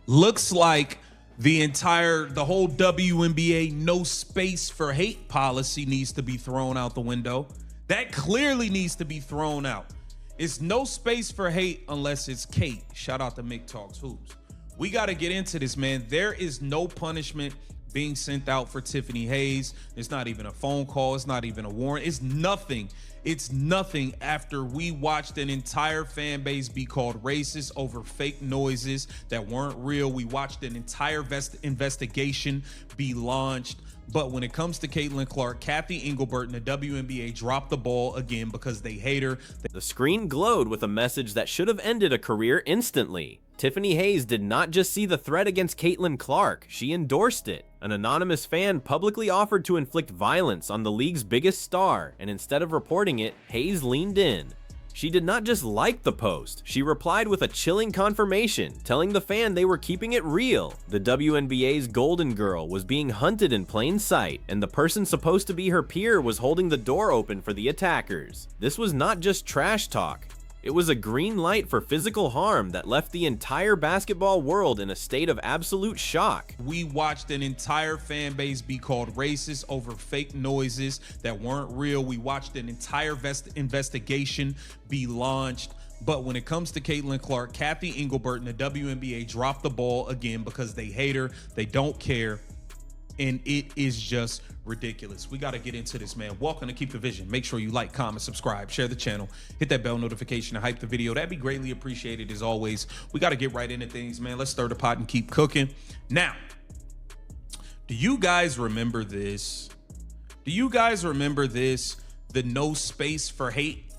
Looks like the whole WNBA no space for hate policy needs to be thrown out the window. That clearly needs to be thrown out. It's no space for hate unless it's Kate. Shout out to Mick Talks Hoops. We got to get into this, man. There is no punishment being sent out for Tiffany Hayes. It's not even a phone call. It's not even a warrant. It's nothing. It's nothing after we watched an entire fan base be called racist over fake noises that weren't real. We watched an entire investigation be launched. But when it comes to Caitlin Clark, Cathy Engelbert and the WNBA dropped the ball again because they hate her. The screen glowed with a message that should have ended a career instantly. Tiffany Hayes did not just see the threat against Caitlin Clark, she endorsed it. An anonymous fan publicly offered to inflict violence on the league's biggest star, and instead of reporting it, Hayes leaned in. She did not just like the post, she replied with a chilling confirmation, telling the fan they were keeping it real. The WNBA's Golden Girl was being hunted in plain sight, and the person supposed to be her peer was holding the door open for the attackers. This was not just trash talk. It was a green light for physical harm that left the entire basketball world in a state of absolute shock. We watched an entire fan base be called racist over fake noises that weren't real. We watched an entire investigation be launched. But when it comes to Caitlin Clark, Cathy Engelbert and the WNBA dropped the ball again because they hate her, they don't care, and it is just ridiculous. We got to get into this, man. Welcome to Keep the Vision. Make sure you like, comment, subscribe, share the channel, hit that bell notification and hype the video. That'd be greatly appreciated as always. We got to get right into things, man. Let's stir the pot and keep cooking. Now, do you guys remember this? Do you guys remember this? The no space for hate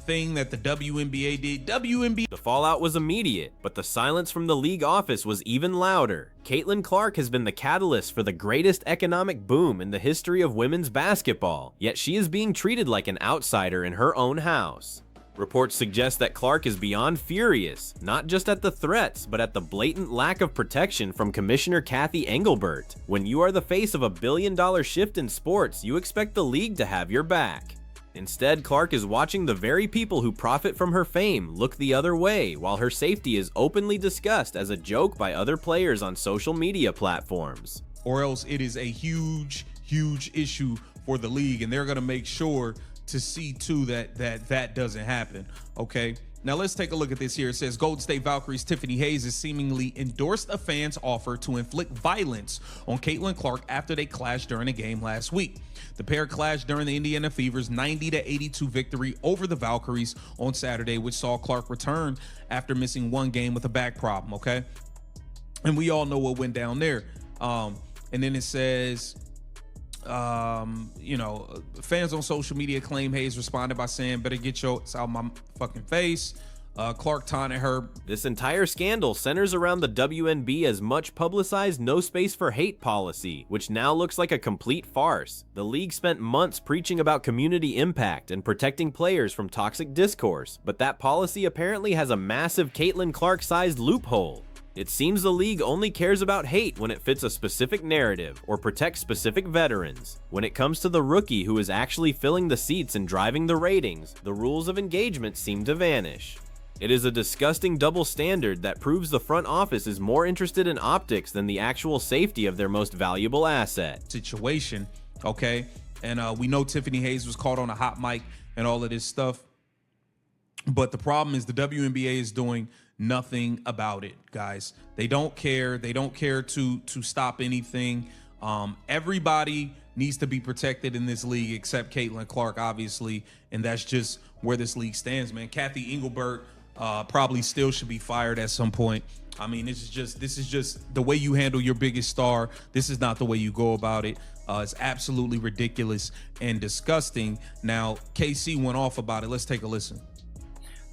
thing that the WNBA did. The fallout was immediate, but the silence from the league office was even louder. Caitlin Clark has been the catalyst for the greatest economic boom in the history of women's basketball, yet she is being treated like an outsider in her own house. Reports suggest that Clark is beyond furious, not just at the threats, but at the blatant lack of protection from Commissioner Cathy Engelbert. When you are the face of $1 billion shift in sports, you expect the league to have your back. Instead, Clark is watching the very people who profit from her fame look the other way, while her safety is openly discussed as a joke by other players on social media platforms. Or else it is a huge issue for the league, and they're going to make sure to see too that doesn't happen. Okay, now let's take a look at this here. It says Golden State Valkyries' Tiffany Hayes has seemingly endorsed a fan's offer to inflict violence on Caitlin Clark after they clashed during a game last week. The pair clashed during the Indiana Fever's 90-82 victory over the Valkyries on Saturday, which saw Clark return after missing one game with a back problem. Okay, and we all know what went down there. And then it says, fans on social media claim Hayes responded by saying, "Better get your out my fucking face." Clark taunted her. This entire scandal centers around the WNBA's much publicized no space for hate policy, which now looks like a complete farce. The league spent months preaching about community impact and protecting players from toxic discourse, but that policy apparently has a massive Caitlin Clark-sized loophole. It seems the league only cares about hate when it fits a specific narrative or protects specific veterans. When it comes to the rookie who is actually filling the seats and driving the ratings, the rules of engagement seem to vanish. It is a disgusting double standard that proves the front office is more interested in optics than the actual safety of their most valuable asset. Situation, okay? And we know Tiffany Hayes was caught on a hot mic and all of this stuff. But the problem is the WNBA is doing nothing about it, guys. They don't care. They don't care to stop anything. Everybody needs to be protected in this league except Caitlin Clark, obviously, and that's just where this league stands, man. Cathy Engelbert probably still should be fired at some point. I mean, this is just the way you handle your biggest star. This is not the way you go about it. It's absolutely ridiculous and disgusting. Now, KC went off about it. Let's take a listen.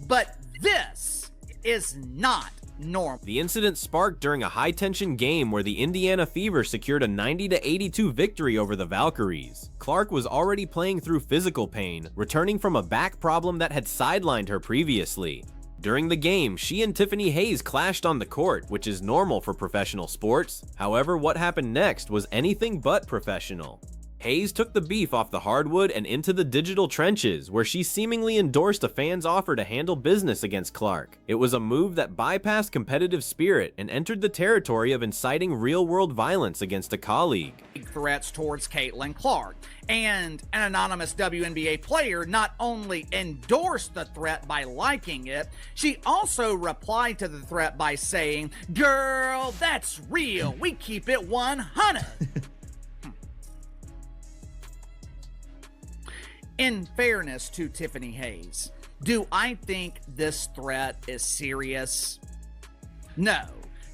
But this is not normal. The incident sparked during a high-tension game where the Indiana Fever secured a 90-82 victory over the Valkyries. Clark was already playing through physical pain, returning from a back problem that had sidelined her previously. During the game, she and Tiffany Hayes clashed on the court, which is normal for professional sports. However, what happened next was anything but professional. Hayes took the beef off the hardwood and into the digital trenches, where she seemingly endorsed a fan's offer to handle business against Clark. It was a move that bypassed competitive spirit and entered the territory of inciting real-world violence against a colleague. Threats towards Caitlin Clark. And an anonymous WNBA player not only endorsed the threat by liking it, she also replied to the threat by saying, "Girl, that's real. We keep it 100. In fairness to Tiffany Hayes, do I think this threat is serious? No.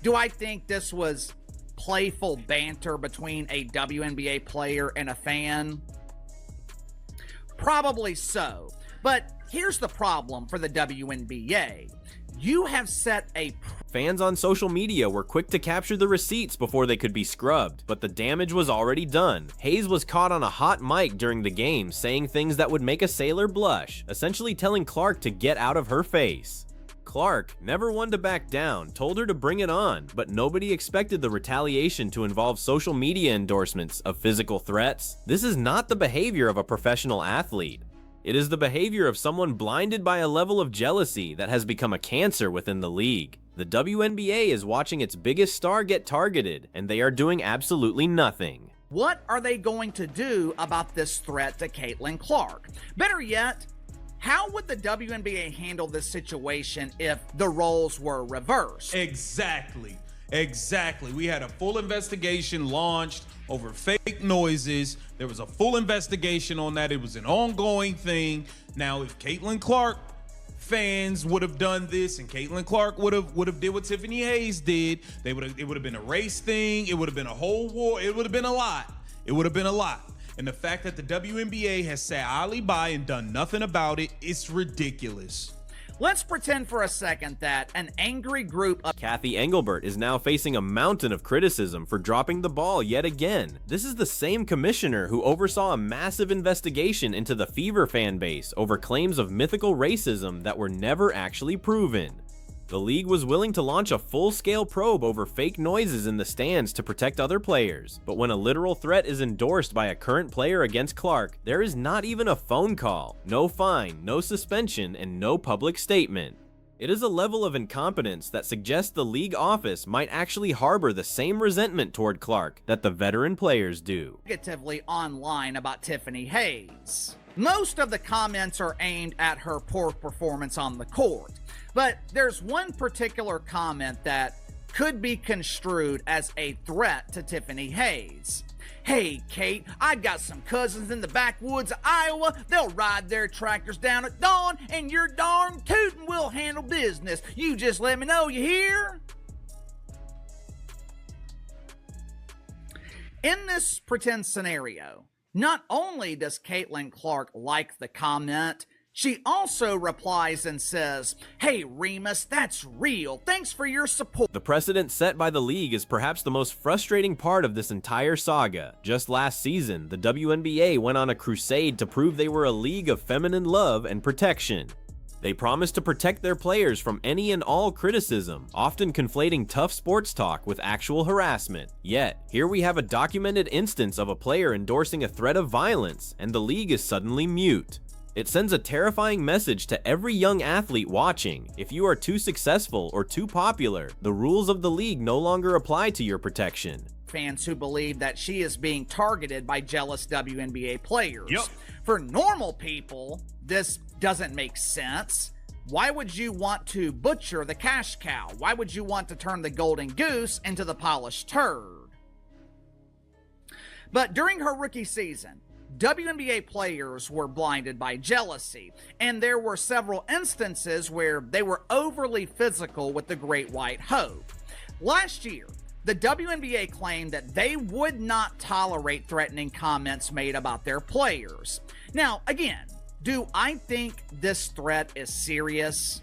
Do I think this was playful banter between a WNBA player and a fan? Probably so. But here's the problem for the WNBA. You have set a... Fans on social media were quick to capture the receipts before they could be scrubbed, but the damage was already done. Hayes was caught on a hot mic during the game saying things that would make a sailor blush, essentially telling Clark to get out of her face. Clark, never one to back down, told her to bring it on, but nobody expected the retaliation to involve social media endorsements of physical threats. This is not the behavior of a professional athlete. It is the behavior of someone blinded by a level of jealousy that has become a cancer within the league. The WNBA is watching its biggest star get targeted, and they are doing absolutely nothing. What are they going to do about this threat to Caitlin Clark? Better yet, how would the WNBA handle this situation if the roles were reversed? Exactly. We had a full investigation launched over fake noises. There was a full investigation on that. It was an ongoing thing. Now, if Caitlin Clark fans would have done this and Caitlin Clark would have did what Tiffany Hayes did, it would have been a race thing. It would have been a whole war. It would have been a lot. And the fact that the WNBA has sat idly by and done nothing about it, it's ridiculous. Let's pretend for a second that an angry group of... Cathy Engelbert is now facing a mountain of criticism for dropping the ball yet again. This is the same commissioner who oversaw a massive investigation into the Fever fan base over claims of mythical racism that were never actually proven. The league was willing to launch a full-scale probe over fake noises in the stands to protect other players, but when a literal threat is endorsed by a current player against Clark, there is not even a phone call, no fine, no suspension, and no public statement. It is a level of incompetence that suggests the league office might actually harbor the same resentment toward Clark that the veteran players do. Negatively online about Tiffany Hayes. Most of the comments are aimed at her poor performance on the court. But there's one particular comment that could be construed as a threat to Tiffany Hayes. "Hey, Kate, I've got some cousins in the backwoods of Iowa. They'll ride their tractors down at dawn, and your darn tootin' will handle business. You just let me know, you hear?" In this pretend scenario, not only does Caitlin Clark like the comment, she also replies and says, "Hey Remus, that's real. Thanks for your support." The precedent set by the league is perhaps the most frustrating part of this entire saga. Just last season, the WNBA went on a crusade to prove they were a league of feminine love and protection. They promised to protect their players from any and all criticism, often conflating tough sports talk with actual harassment. Yet, here we have a documented instance of a player endorsing a threat of violence, and the league is suddenly mute. It sends a terrifying message to every young athlete watching. If you are too successful or too popular, the rules of the league no longer apply to your protection. Fans who believe that she is being targeted by jealous WNBA players. Yep. For normal people, this doesn't make sense. Why would you want to butcher the cash cow? Why would you want to turn the golden goose into the polished turd? But during her rookie season, WNBA players were blinded by jealousy, and there were several instances where they were overly physical with the Great White Hope. Last year, the WNBA claimed that they would not tolerate threatening comments made about their players. Now, again, do I think this threat is serious?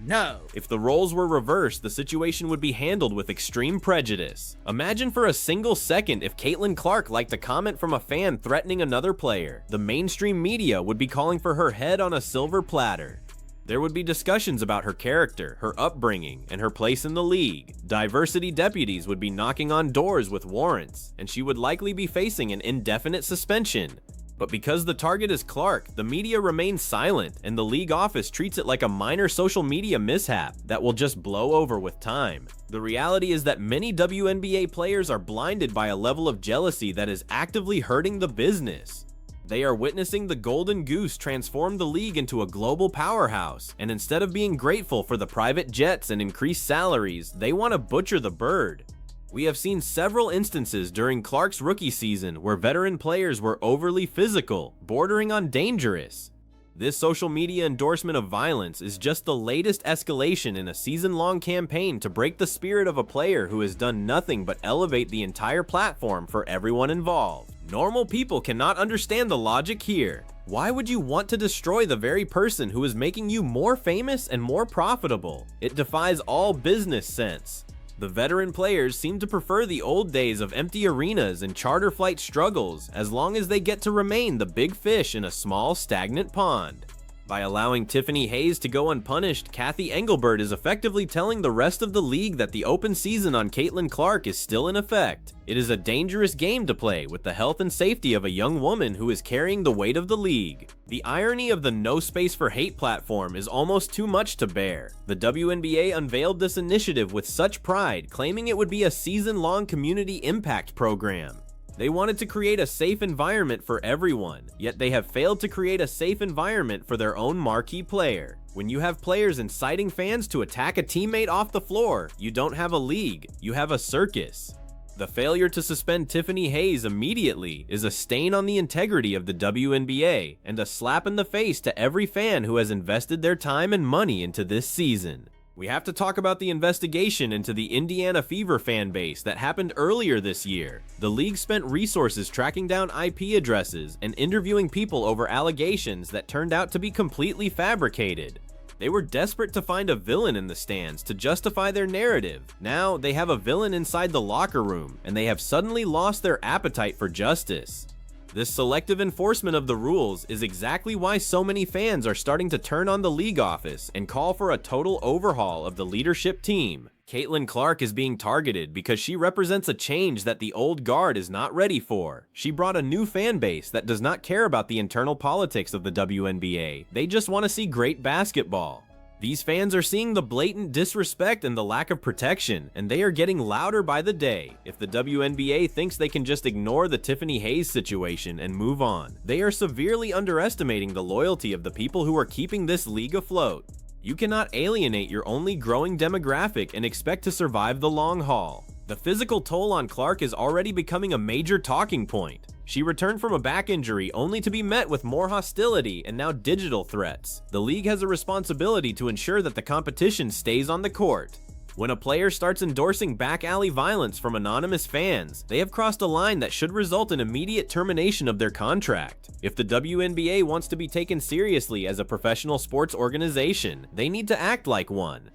No. If the roles were reversed, the situation would be handled with extreme prejudice. Imagine for a single second if Caitlin Clark liked a comment from a fan threatening another player. The mainstream media would be calling for her head on a silver platter. There would be discussions about her character, her upbringing, and her place in the league. Diversity deputies would be knocking on doors with warrants, and she would likely be facing an indefinite suspension. But because the target is Clark, the media remains silent, and the league office treats it like a minor social media mishap that will just blow over with time. The reality is that many WNBA players are blinded by a level of jealousy that is actively hurting the business. They are witnessing the golden goose transform the league into a global powerhouse, and instead of being grateful for the private jets and increased salaries, they want to butcher the bird. We have seen several instances during Clark's rookie season where veteran players were overly physical, bordering on dangerous. This social media endorsement of violence is just the latest escalation in a season-long campaign to break the spirit of a player who has done nothing but elevate the entire platform for everyone involved. Normal people cannot understand the logic here. Why would you want to destroy the very person who is making you more famous and more profitable? It defies all business sense. The veteran players seem to prefer the old days of empty arenas and charter flight struggles as long as they get to remain the big fish in a small, stagnant pond. By allowing Tiffany Hayes to go unpunished, Cathy Engelbert is effectively telling the rest of the league that the open season on Caitlin Clark is still in effect. It is a dangerous game to play with the health and safety of a young woman who is carrying the weight of the league. The irony of the No Space for Hate platform is almost too much to bear. The WNBA unveiled this initiative with such pride, claiming it would be a season-long community impact program. They wanted to create a safe environment for everyone, yet they have failed to create a safe environment for their own marquee player. When you have players inciting fans to attack a teammate off the floor, you don't have a league, you have a circus. The failure to suspend Tiffany Hayes immediately is a stain on the integrity of the WNBA and a slap in the face to every fan who has invested their time and money into this season. We have to talk about the investigation into the Indiana Fever fan base that happened earlier this year. The league spent resources tracking down IP addresses and interviewing people over allegations that turned out to be completely fabricated. They were desperate to find a villain in the stands to justify their narrative. Now they have a villain inside the locker room, and they have suddenly lost their appetite for justice. This selective enforcement of the rules is exactly why so many fans are starting to turn on the league office and call for a total overhaul of the leadership team. Caitlin Clark is being targeted because she represents a change that the old guard is not ready for. She brought a new fan base that does not care about the internal politics of the WNBA. They just want to see great basketball. These fans are seeing the blatant disrespect and the lack of protection, and they are getting louder by the day. If the WNBA thinks they can just ignore the Tiffany Hayes situation and move on, they are severely underestimating the loyalty of the people who are keeping this league afloat. You cannot alienate your only growing demographic and expect to survive the long haul. The physical toll on Clark is already becoming a major talking point. She returned from a back injury only to be met with more hostility and now digital threats. The league has a responsibility to ensure that the competition stays on the court. When a player starts endorsing back alley violence from anonymous fans, they have crossed a line that should result in immediate termination of their contract. If the WNBA wants to be taken seriously as a professional sports organization, they need to act like one.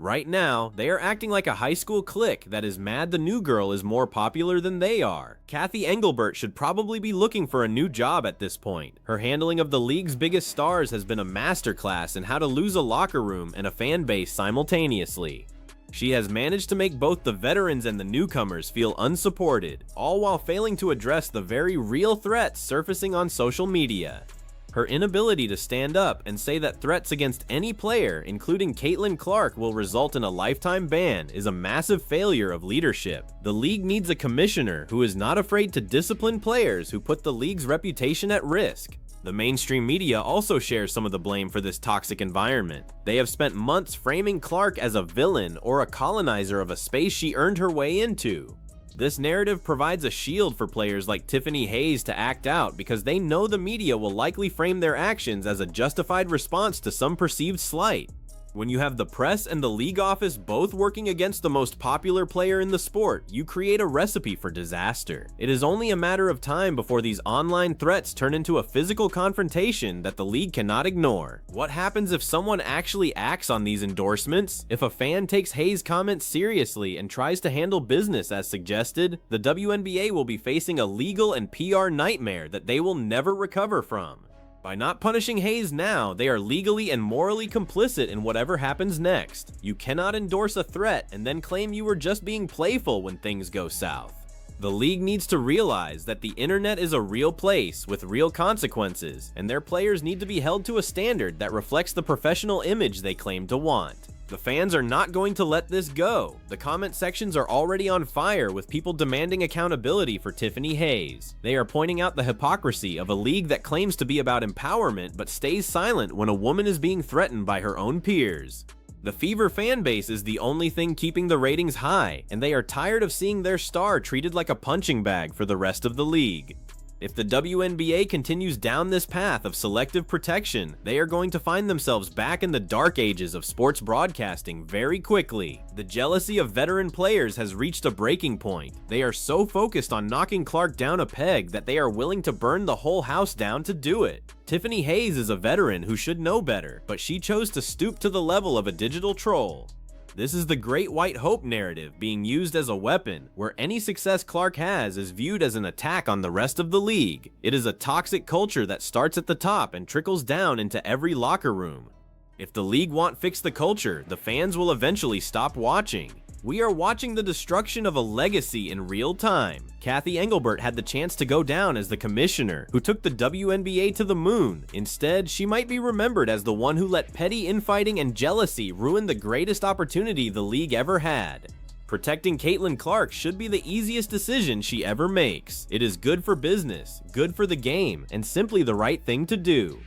Right now, they are acting like a high school clique that is mad the new girl is more popular than they are. Cathy Engelbert should probably be looking for a new job at this point. Her handling of the league's biggest stars has been a masterclass in how to lose a locker room and a fan base simultaneously. She has managed to make both the veterans and the newcomers feel unsupported, all while failing to address the very real threats surfacing on social media. Her inability to stand up and say that threats against any player, including Caitlin Clark, will result in a lifetime ban is a massive failure of leadership. The league needs a commissioner who is not afraid to discipline players who put the league's reputation at risk. The mainstream media also shares some of the blame for this toxic environment. They have spent months framing Clark as a villain or a colonizer of a space she earned her way into. This narrative provides a shield for players like Tiffany Hayes to act out because they know the media will likely frame their actions as a justified response to some perceived slight. When you have the press and the league office both working against the most popular player in the sport, you create a recipe for disaster. It is only a matter of time before these online threats turn into a physical confrontation that the league cannot ignore. What happens if someone actually acts on these endorsements? If a fan takes Hayes' comments seriously and tries to handle business as suggested, the WNBA will be facing a legal and PR nightmare that they will never recover from. By not punishing Hayes now, they are legally and morally complicit in whatever happens next. You cannot endorse a threat and then claim you were just being playful when things go south. The league needs to realize that the internet is a real place with real consequences, and their players need to be held to a standard that reflects the professional image they claim to want. The fans are not going to let this go. The comment sections are already on fire with people demanding accountability for Tiffany Hayes. They are pointing out the hypocrisy of a league that claims to be about empowerment but stays silent when a woman is being threatened by her own peers. The Fever fan base is the only thing keeping the ratings high, and they are tired of seeing their star treated like a punching bag for the rest of the league. If the WNBA continues down this path of selective protection, they are going to find themselves back in the dark ages of sports broadcasting very quickly. The jealousy of veteran players has reached a breaking point. They are so focused on knocking Clark down a peg that they are willing to burn the whole house down to do it. Tiffany Hayes is a veteran who should know better, but she chose to stoop to the level of a digital troll. This is the Great White Hope narrative being used as a weapon, where any success Clark has is viewed as an attack on the rest of the league. It is a toxic culture that starts at the top and trickles down into every locker room. If the league won't fix the culture, the fans will eventually stop watching. We are watching the destruction of a legacy in real time. Cathy Engelbert had the chance to go down as the commissioner who took the WNBA to the moon. Instead, she might be remembered as the one who let petty infighting and jealousy ruin the greatest opportunity the league ever had. Protecting Caitlin Clark should be the easiest decision she ever makes. It is good for business, good for the game, and simply the right thing to do.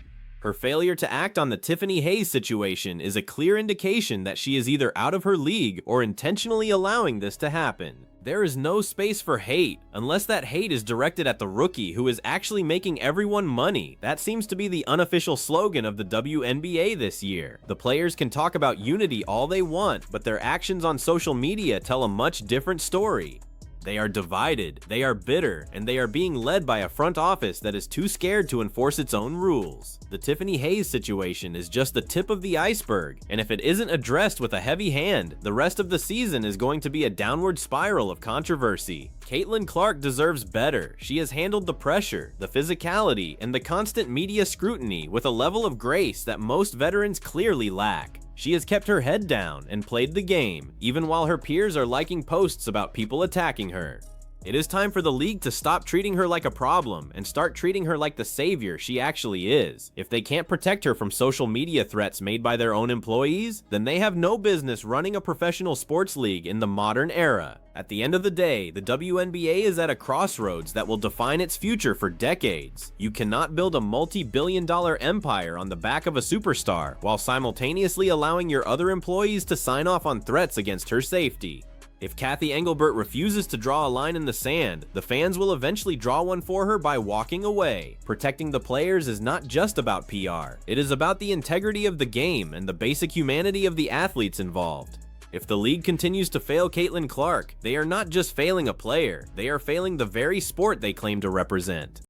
Her failure to act on the Tiffany Hayes situation is a clear indication that she is either out of her league or intentionally allowing this to happen. There is no space for hate, unless that hate is directed at the rookie who is actually making everyone money. That seems to be the unofficial slogan of the WNBA this year. The players can talk about unity all they want, but their actions on social media tell a much different story. They are divided, they are bitter, and they are being led by a front office that is too scared to enforce its own rules. The Tiffany Hayes situation is just the tip of the iceberg, and if it isn't addressed with a heavy hand, the rest of the season is going to be a downward spiral of controversy. Caitlin Clark deserves better. She has handled the pressure, the physicality, and the constant media scrutiny with a level of grace that most veterans clearly lack. She has kept her head down and played the game, even while her peers are liking posts about people attacking her. It is time for the league to stop treating her like a problem and start treating her like the savior she actually is. If they can't protect her from social media threats made by their own employees, then they have no business running a professional sports league in the modern era. At the end of the day, the WNBA is at a crossroads that will define its future for decades. You cannot build a multi-billion-dollar empire on the back of a superstar while simultaneously allowing your other employees to sign off on threats against her safety. If Cathy Engelbert refuses to draw a line in the sand, the fans will eventually draw one for her by walking away. Protecting the players is not just about PR. It is about the integrity of the game and the basic humanity of the athletes involved. If the league continues to fail Caitlin Clark, they are not just failing a player, they are failing the very sport they claim to represent.